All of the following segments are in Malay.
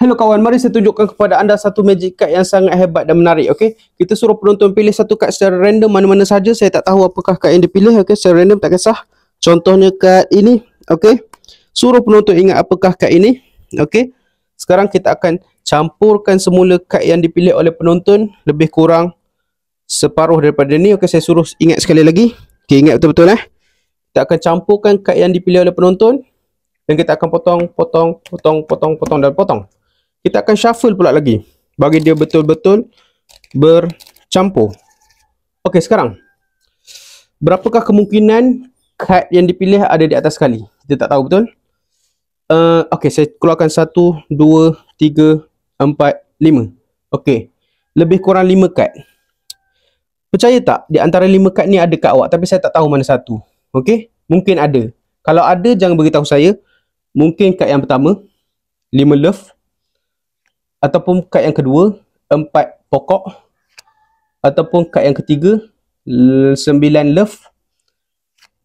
Hello kawan, mari saya tunjukkan kepada anda satu magic card yang sangat hebat dan menarik. Okey, kita suruh penonton pilih satu kad secara random mana-mana saja. Saya tak tahu apakah kad yang dipilih. Okey, secara random tak kisah. Contohnya kad ini. Okey, suruh penonton ingat apakah kad ini. Okey, sekarang kita akan campurkan semula kad yang dipilih oleh penonton, lebih kurang separuh daripada ni. Okey, saya suruh ingat sekali lagi. Okey, ingat betul-betul Kita akan campurkan kad yang dipilih oleh penonton dan kita akan potong dan potong. Kita akan shuffle pula lagi bagi dia betul-betul bercampur. Okey, sekarang berapakah kemungkinan kad yang dipilih ada di atas sekali? Kita tak tahu betul. Okey, saya keluarkan 1, 2, 3, 4, 5. Okey, lebih kurang 5 kad. Percaya tak, di antara 5 kad ni ada kat awak, tapi saya tak tahu mana satu. Okey, mungkin ada. Kalau ada, jangan beritahu saya. Mungkin kad yang pertama 5 love, ataupun kad yang kedua 4 pokok, ataupun kad yang ketiga 9 love,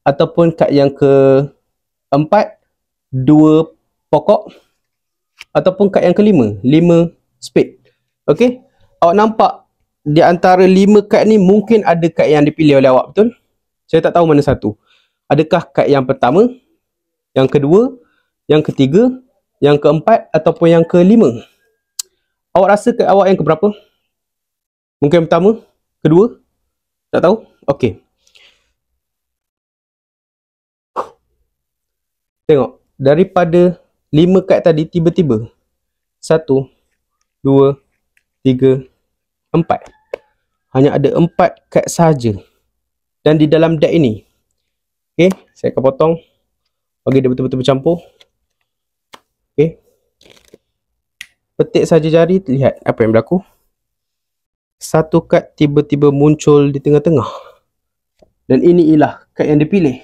ataupun kad yang keempat 2 pokok, ataupun kad yang kelima 5 spade. Okey, awak nampak di antara 5 kad ni mungkin ada kad yang dipilih oleh awak, betul? Saya tak tahu mana satu. Adakah kad yang pertama, yang kedua, yang ketiga, yang keempat, ataupun yang kelima? Awak rasa kad awak yang keberapa? Mungkin pertama? Kedua? Tak tahu? Okey. Tengok, daripada 5 kad tadi tiba-tiba 1, 2, 3, 4. Hanya ada 4 kad sahaja. Dan di dalam deck ini, okey, saya akan potong bagi dia betul-betul bercampur. Okey. Petik saja jari, lihat apa yang berlaku. Satu kad tiba-tiba muncul di tengah-tengah. Dan ini ialah kad yang dipilih.